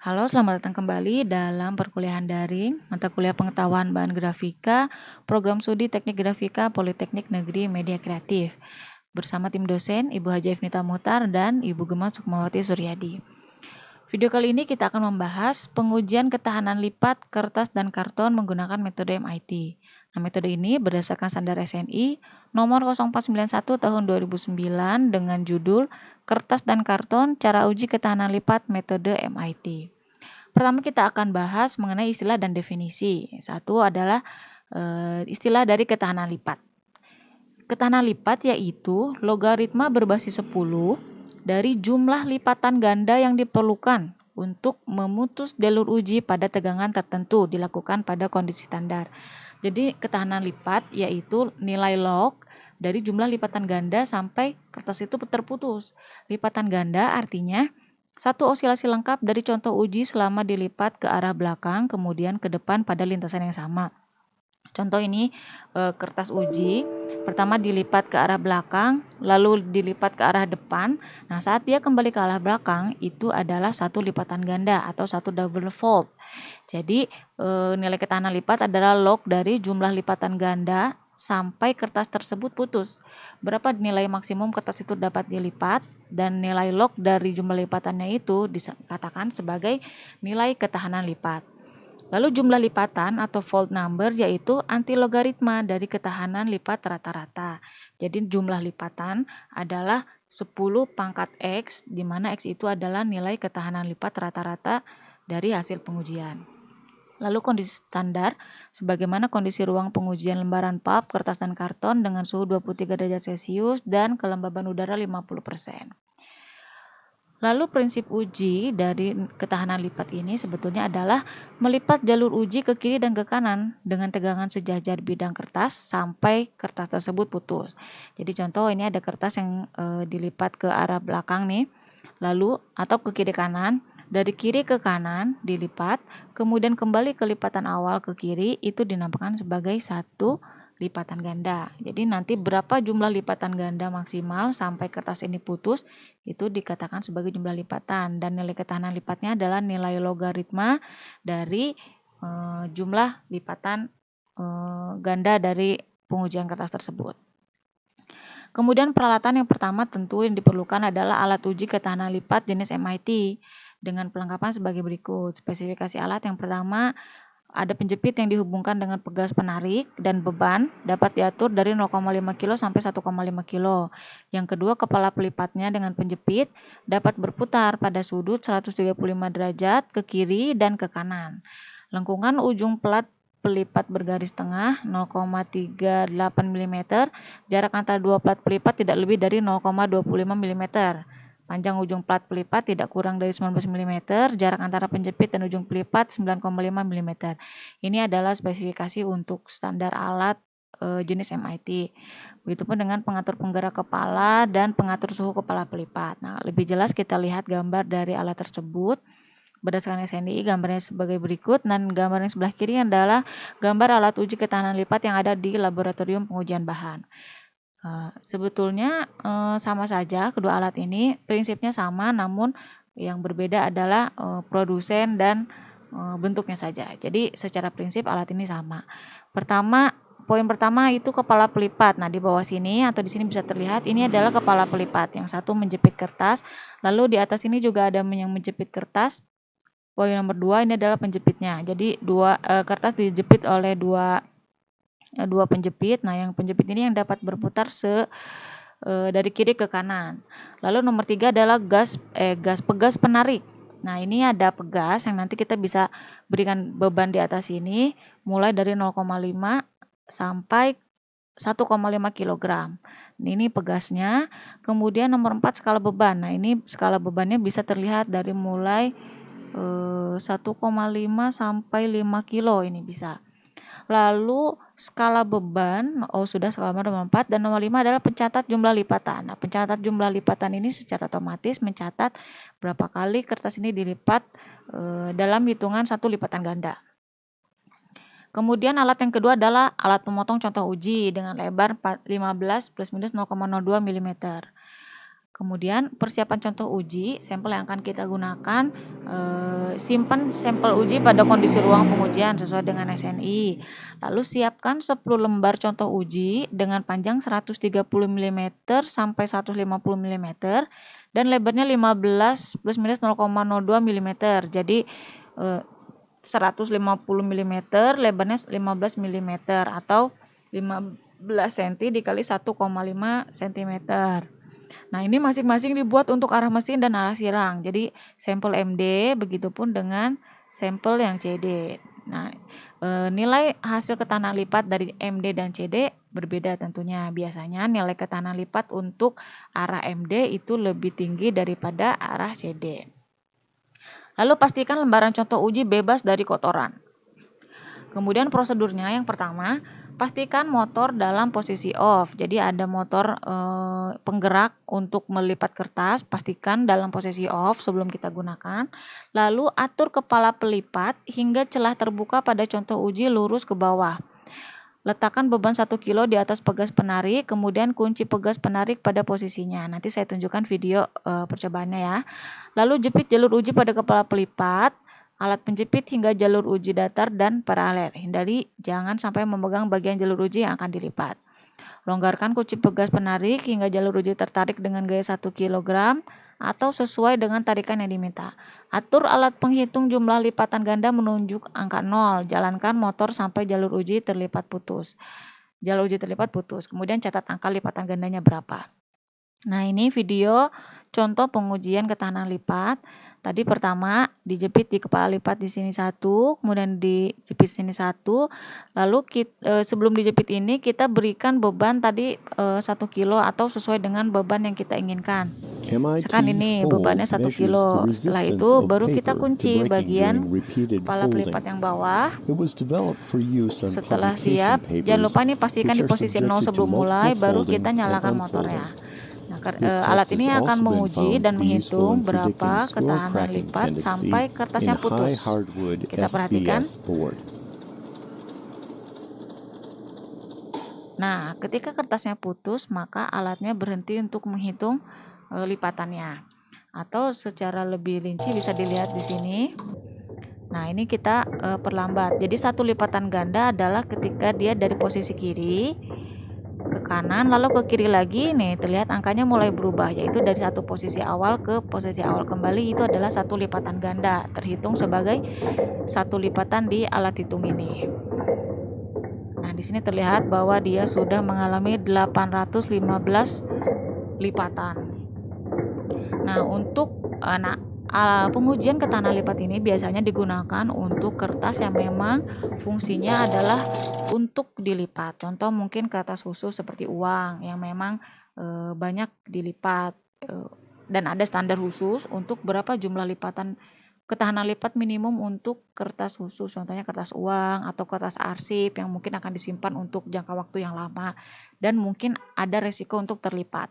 Halo, selamat datang kembali dalam perkuliahan daring, mata kuliah pengetahuan bahan grafika, program studi teknik grafika Politeknik Negeri Media Kreatif. Bersama tim dosen, Ibu Haja Ifnita Muhtar dan Ibu Gemma Sukmawati Suryadi. Video kali ini kita akan membahas pengujian ketahanan lipat kertas dan karton menggunakan metode MIT. Nah, metode ini berdasarkan standar SNI nomor 0491 tahun 2009 dengan judul Kertas dan Karton Cara Uji Ketahanan Lipat Metode MIT. Pertama kita akan bahas mengenai istilah dan definisi. Satu adalah istilah dari ketahanan lipat. Ketahanan lipat yaitu logaritma berbasis 10 dari jumlah lipatan ganda yang diperlukan untuk memutus jalur uji pada tegangan tertentu dilakukan pada kondisi standar. Jadi ketahanan lipat yaitu nilai log dari jumlah lipatan ganda sampai kertas itu terputus. Lipatan ganda artinya satu osilasi lengkap dari contoh uji selama dilipat ke arah belakang kemudian ke depan pada lintasan yang sama. Contoh ini kertas uji, pertama dilipat ke arah belakang, lalu dilipat ke arah depan. Nah, saat dia kembali ke arah belakang, itu adalah satu lipatan ganda atau satu double fold. Jadi, nilai ketahanan lipat adalah log dari jumlah lipatan ganda sampai kertas tersebut putus. Berapa nilai maksimum kertas itu dapat dilipat, dan nilai log dari jumlah lipatannya itu dikatakan sebagai nilai ketahanan lipat. Lalu jumlah lipatan atau fold number yaitu antilogaritma dari ketahanan lipat rata-rata. Jadi jumlah lipatan adalah 10 pangkat X, di mana X itu adalah nilai ketahanan lipat rata-rata dari hasil pengujian. Lalu kondisi standar, sebagaimana kondisi ruang pengujian lembaran pulp, kertas dan karton dengan suhu 23 derajat Celcius dan kelembaban udara 50%. Lalu prinsip uji dari ketahanan lipat ini sebetulnya adalah melipat jalur uji ke kiri dan ke kanan dengan tegangan sejajar bidang kertas sampai kertas tersebut putus. Jadi contoh ini ada kertas yang dilipat ke arah belakang nih, lalu atau ke kiri kanan, dari kiri ke kanan dilipat, kemudian kembali ke lipatan awal ke kiri, itu dinamakan sebagai satu lipatan ganda. Jadi nanti berapa jumlah lipatan ganda maksimal sampai kertas ini putus itu dikatakan sebagai jumlah lipatan, dan nilai ketahanan lipatnya adalah nilai logaritma dari jumlah lipatan ganda dari pengujian kertas tersebut. Kemudian peralatan yang pertama tentu yang diperlukan adalah alat uji ketahanan lipat jenis MIT dengan perlengkapan sebagai berikut. Spesifikasi alat yang pertama ada penjepit yang dihubungkan dengan pegas penarik dan beban dapat diatur dari 0,5 kg sampai 1,5 kg. Yang kedua, kepala pelipatnya dengan penjepit dapat berputar pada sudut 135 derajat ke kiri dan ke kanan. Lengkungan ujung plat pelipat bergaris tengah 0,38 mm. Jarak antara dua plat pelipat tidak lebih dari 0,25 mm. Panjang ujung plat pelipat tidak kurang dari 19 mm, jarak antara penjepit dan ujung pelipat 9,5 mm. Ini adalah spesifikasi untuk standar alat jenis MIT. Begitupun dengan pengatur penggerak kepala dan pengatur suhu kepala pelipat. Nah, lebih jelas kita lihat gambar dari alat tersebut. Berdasarkan SNI, gambarnya sebagai berikut, dan gambar yang sebelah kiri adalah gambar alat uji ketahanan lipat yang ada di laboratorium pengujian bahan. Sebetulnya sama saja kedua alat ini, prinsipnya sama, namun yang berbeda adalah produsen dan bentuknya saja. Jadi secara prinsip alat ini sama. Poin pertama itu kepala pelipat. Nah, di bawah sini atau di sini bisa terlihat ini adalah kepala pelipat. Yang satu menjepit kertas, lalu di atas ini juga ada yang menjepit kertas. Poin nomor 2 ini adalah penjepitnya. Jadi kertas dijepit oleh dua penjepit. Nah, yang penjepit ini yang dapat berputar dari kiri ke kanan. Lalu nomor 3 adalah pegas penarik. Nah, ini ada pegas yang nanti kita bisa berikan beban di atas ini mulai dari 0,5 sampai 1,5 kg. Ini pegasnya. Kemudian nomor 4 skala beban. Nah, ini skala bebannya bisa terlihat dari mulai 1,5 sampai 5 kilo ini bisa. Lalu skala beban, sudah skala beban nomor 4, dan nomor 5 adalah pencatat jumlah lipatan. Nah, pencatat jumlah lipatan ini secara otomatis mencatat berapa kali kertas ini dilipat dalam hitungan satu lipatan ganda. Kemudian alat yang kedua adalah alat pemotong contoh uji dengan lebar 15 plus minus 0,02 mm. Kemudian persiapan contoh uji, sampel yang akan kita gunakan, simpan sampel uji pada kondisi ruang pengujian sesuai dengan SNI. Lalu siapkan 10 lembar contoh uji dengan panjang 130 mm sampai 150 mm dan lebarnya 15 plus minus 0,02 mm. Jadi 150 mm, lebarnya 15 mm atau 15 cm dikali 1,5 cm. Nah, ini masing-masing dibuat untuk arah mesin dan arah silang. Jadi, sampel MD, begitupun dengan sampel yang CD. Nah, nilai hasil ketahanan lipat dari MD dan CD berbeda tentunya. Biasanya nilai ketahanan lipat untuk arah MD itu lebih tinggi daripada arah CD. Lalu pastikan lembaran contoh uji bebas dari kotoran. Kemudian prosedurnya yang pertama, pastikan motor dalam posisi off. Jadi ada motor penggerak untuk melipat kertas, pastikan dalam posisi off sebelum kita gunakan. Lalu atur kepala pelipat hingga celah terbuka pada contoh uji lurus ke bawah. Letakkan beban 1 kilo di atas pegas penarik, kemudian kunci pegas penarik pada posisinya. Nanti saya tunjukkan video percobaannya ya. Lalu jepit jalur uji pada kepala pelipat, alat penjepit hingga jalur uji datar dan paralel. Hindari jangan sampai memegang bagian jalur uji yang akan dilipat. Longgarkan kunci pegas penarik hingga jalur uji tertarik dengan gaya 1 kg atau sesuai dengan tarikan yang diminta. Atur alat penghitung jumlah lipatan ganda menunjuk angka 0. Jalankan motor sampai jalur uji terlipat putus. Jalur uji terlipat putus. Kemudian catat angka lipatan gandanya berapa. Nah, ini video contoh pengujian ketahanan lipat. Tadi pertama dijepit di kepala lipat di sini 1, kemudian dijepit sini 1. Lalu sebelum dijepit ini kita berikan beban tadi 1 kilo atau sesuai dengan beban yang kita inginkan. Misalkan ini bebannya 1 kilo. Setelah itu baru kita kunci bagian kepala pelipat yang bawah. Setelah siap, jangan lupa nih pastikan di posisi 0 sebelum mulai, baru kita nyalakan motornya. Nah, alat ini akan menguji dan menghitung berapa ketahanan lipat sampai kertasnya putus. Kita perhatikan. Nah, ketika kertasnya putus, maka alatnya berhenti untuk menghitung lipatannya. Atau secara lebih rinci bisa dilihat di sini. Nah, ini kita perlambat. Jadi satu lipatan ganda adalah ketika dia dari posisi kiri ke kanan lalu ke kiri lagi, nih terlihat angkanya mulai berubah, yaitu dari satu posisi awal ke posisi awal kembali, itu adalah satu lipatan ganda, terhitung sebagai satu lipatan di alat hitung ini. Nah, di sini terlihat bahwa dia sudah mengalami 815 lipatan. Nah, untuk pengujian ketahanan lipat ini biasanya digunakan untuk kertas yang memang fungsinya adalah untuk dilipat. Contoh mungkin kertas khusus seperti uang yang memang banyak dilipat dan ada standar khusus untuk berapa jumlah lipatan ketahanan lipat minimum untuk kertas khusus. Contohnya kertas uang atau kertas arsip yang mungkin akan disimpan untuk jangka waktu yang lama dan mungkin ada resiko untuk terlipat.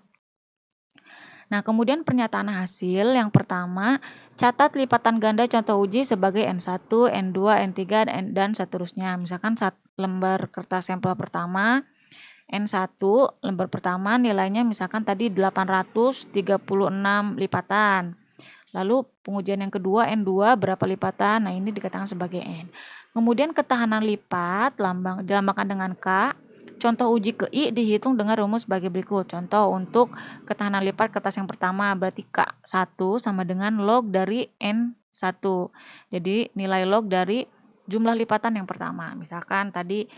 Nah, kemudian pernyataan hasil yang pertama, catat lipatan ganda contoh uji sebagai N1, N2, N3, dan seterusnya. Misalkan lembar kertas sampel pertama, N1, lembar pertama nilainya misalkan tadi 836 lipatan. Lalu pengujian yang kedua, N2, berapa lipatan? Nah, ini dikatakan sebagai N. Kemudian ketahanan lipat, dilambangkan dengan K. Contoh uji ke I dihitung dengan rumus sebagai berikut. Contoh untuk ketahanan lipat kertas yang pertama, berarti K1 sama dengan log dari N1. Jadi nilai log dari jumlah lipatan yang pertama. Misalkan tadi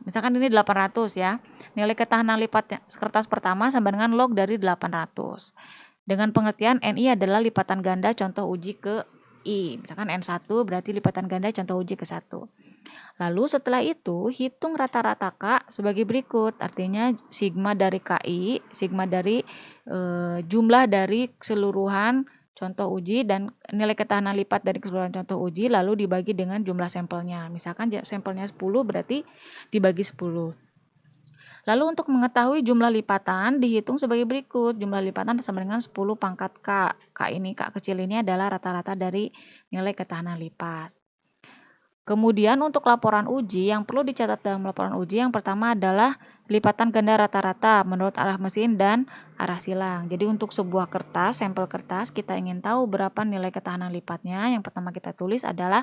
misalkan ini 800 ya. Nilai ketahanan lipat kertas pertama sama dengan log dari 800. Dengan pengertian NI adalah lipatan ganda contoh uji ke I. Misalkan N1 berarti lipatan ganda contoh uji ke 1. Lalu setelah itu hitung rata-rata K sebagai berikut. Artinya sigma dari KI, sigma dari jumlah dari keseluruhan contoh uji dan nilai ketahanan lipat dari keseluruhan contoh uji lalu dibagi dengan jumlah sampelnya. Misalkan sampelnya 10 berarti dibagi 10. Lalu untuk mengetahui jumlah lipatan dihitung sebagai berikut. Jumlah lipatan sama dengan 10 pangkat K. K kecil ini adalah rata-rata dari nilai ketahanan lipat. Kemudian untuk laporan uji, yang perlu dicatat dalam laporan uji yang pertama adalah lipatan ganda rata-rata menurut arah mesin dan arah silang. Jadi untuk sebuah kertas, sampel kertas, kita ingin tahu berapa nilai ketahanan lipatnya. Yang pertama kita tulis adalah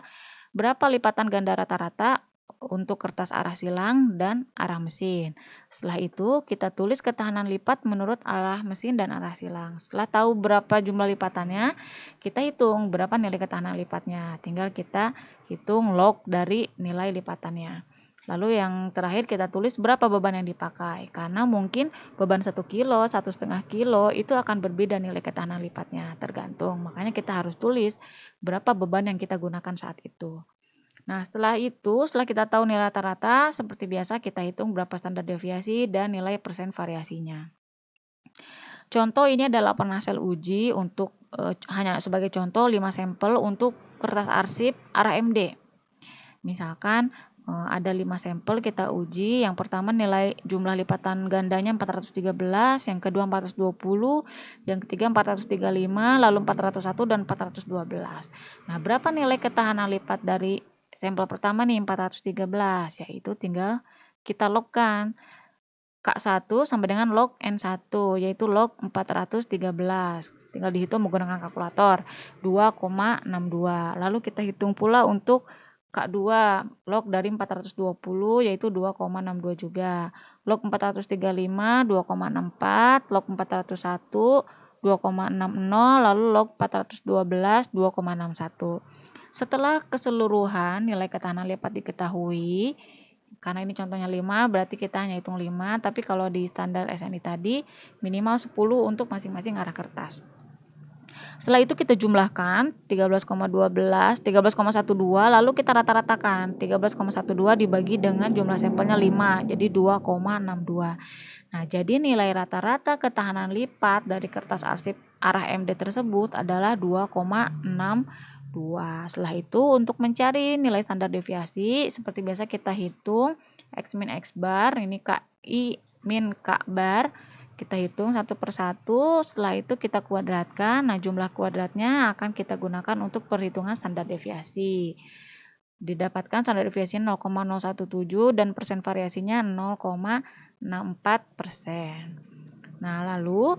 berapa lipatan ganda rata-rata untuk kertas arah silang dan arah mesin. Setelah itu kita tulis ketahanan lipat menurut arah mesin dan arah silang. Setelah tahu berapa jumlah lipatannya, kita hitung berapa nilai ketahanan lipatnya. Tinggal kita hitung log dari nilai lipatannya. Lalu yang terakhir kita tulis berapa beban yang dipakai. Karena mungkin beban 1 kilo, 1,5 kilo itu akan berbeda nilai ketahanan lipatnya, tergantung. Makanya kita harus tulis berapa beban yang kita gunakan saat itu. Nah, setelah itu, setelah kita tahu nilai rata-rata, seperti biasa kita hitung berapa standar deviasi dan nilai persen variasinya. Contoh ini adalah laporan hasil uji untuk hanya sebagai contoh 5 sampel untuk kertas arsip arah MD. Misalkan ada 5 sampel kita uji. Yang pertama nilai jumlah lipatan gandanya 413, yang kedua 420, yang ketiga 435, lalu 401 dan 412. Nah, berapa nilai ketahanan lipat dari sampel pertama nih 413, yaitu tinggal kita logkan K1 sama dengan log N1, yaitu log 413. Tinggal dihitung menggunakan kalkulator 2,62. Lalu kita hitung pula untuk K2 log dari 420 yaitu 2,62 juga. Log 435 2,64, log 401 2,60, lalu log 412 2,61. Setelah keseluruhan nilai ketahanan lipat diketahui, karena ini contohnya 5, berarti kita hanya hitung 5, tapi kalau di standar SNI tadi minimal 10 untuk masing-masing arah kertas. Setelah itu kita jumlahkan 13,12, 13,12, lalu kita rata-ratakan 13,12 dibagi dengan jumlah sampelnya 5, jadi 2,62. Nah, jadi nilai rata-rata ketahanan lipat dari kertas arsip arah MD tersebut adalah 2,62. Setelah itu untuk mencari nilai standar deviasi, seperti biasa kita hitung X min X bar, ini KI min K bar. Kita hitung satu persatu, setelah itu kita kuadratkan. Nah, jumlah kuadratnya akan kita gunakan untuk perhitungan standar deviasi. Didapatkan standar deviasinya 0,017 dan persen variasinya 0,64%. Nah, lalu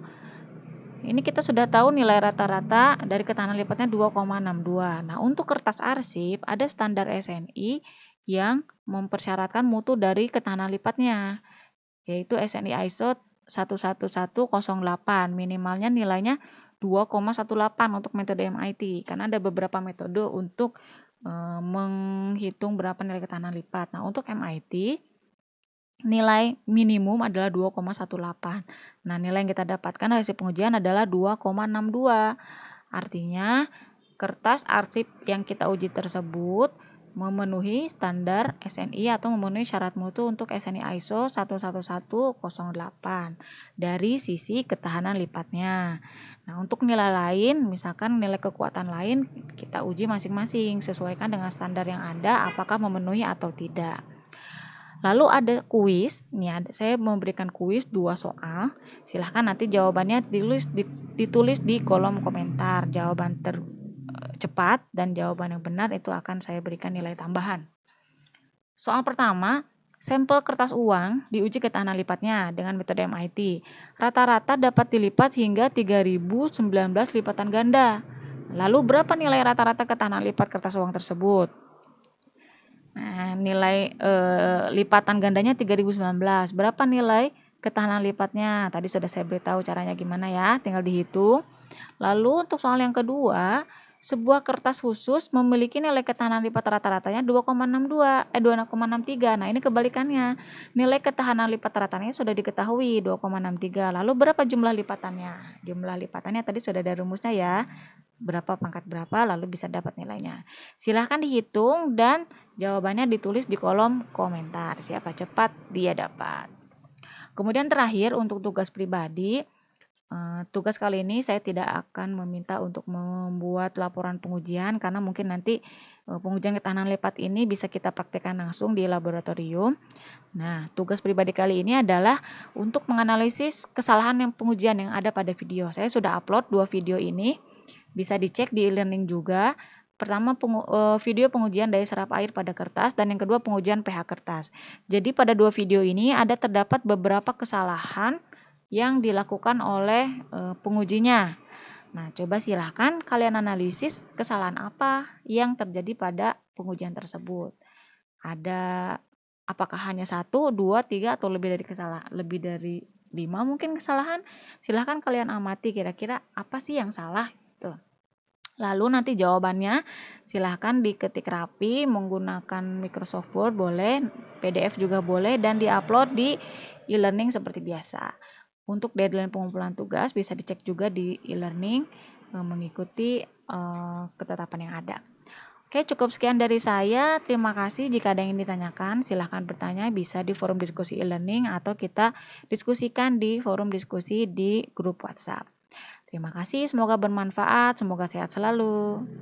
ini kita sudah tahu nilai rata-rata dari ketahanan lipatnya 2,62. Nah, untuk kertas arsip ada standar SNI yang mempersyaratkan mutu dari ketahanan lipatnya, yaitu SNI ISO 11108, minimalnya nilainya 2,18 untuk metode MIT, karena ada beberapa metode untuk menghitung berapa nilai ketahanan lipat. Nah, untuk MIT nilai minimum adalah 2,18. Nah, nilai yang kita dapatkan hasil pengujian adalah 2,62. Artinya kertas arsip yang kita uji tersebut memenuhi standar SNI atau memenuhi syarat mutu untuk SNI ISO 11108 dari sisi ketahanan lipatnya. Nah, untuk nilai lain, misalkan nilai kekuatan lain, kita uji masing-masing sesuaikan dengan standar yang ada apakah memenuhi atau tidak. Lalu ada kuis, saya memberikan kuis 2 soal. Silahkan nanti jawabannya ditulis di kolom komentar. Jawaban tercepat dan jawaban yang benar itu akan saya berikan nilai tambahan. Soal pertama, sampel kertas uang diuji ketahanan lipatnya dengan metode MIT. Rata-rata dapat dilipat hingga 3019 lipatan ganda. Lalu berapa nilai rata-rata ketahanan lipat kertas uang tersebut? Nah, nilai lipatan gandanya 3019. Berapa nilai ketahanan lipatnya? Tadi sudah saya beritahu caranya gimana ya, tinggal dihitung. Lalu untuk soal yang kedua, sebuah kertas khusus memiliki nilai ketahanan lipat rata-ratanya 2,63. Nah, ini kebalikannya. Nilai ketahanan lipat rata-ratanya sudah diketahui 2,63. Lalu berapa jumlah lipatannya? Jumlah lipatannya tadi sudah ada rumusnya ya. Berapa pangkat berapa, lalu bisa dapat nilainya. Silahkan dihitung dan jawabannya ditulis di kolom komentar. Siapa cepat, dia dapat. Kemudian terakhir untuk tugas pribadi, tugas kali ini saya tidak akan meminta untuk membuat laporan pengujian karena mungkin nanti pengujian ketahanan lipat ini bisa kita praktekkan langsung di laboratorium. Nah, tugas pribadi kali ini adalah untuk menganalisis kesalahan yang pengujian yang ada pada video. Saya sudah upload 2 video ini. Bisa dicek di e-learning juga. Pertama, video pengujian daya serap air pada kertas, dan yang kedua pengujian pH kertas. Jadi pada dua video ini terdapat beberapa kesalahan yang dilakukan oleh pengujinya. Nah, coba silahkan kalian analisis kesalahan apa yang terjadi pada pengujian tersebut. Apakah hanya 1, 2, 3, atau lebih dari 5 mungkin kesalahan? Silahkan kalian amati kira-kira apa sih yang salah. Tuh. Lalu nanti jawabannya silahkan diketik rapi menggunakan Microsoft Word boleh, PDF juga boleh, dan diupload di e-learning seperti biasa. Untuk deadline pengumpulan tugas bisa dicek juga di e-learning mengikuti ketetapan yang ada. Oke, cukup sekian dari saya. Terima kasih. Jika ada yang ditanyakan, silahkan bertanya bisa di forum diskusi e-learning atau kita diskusikan di forum diskusi di grup WhatsApp. Terima kasih, semoga bermanfaat, semoga sehat selalu.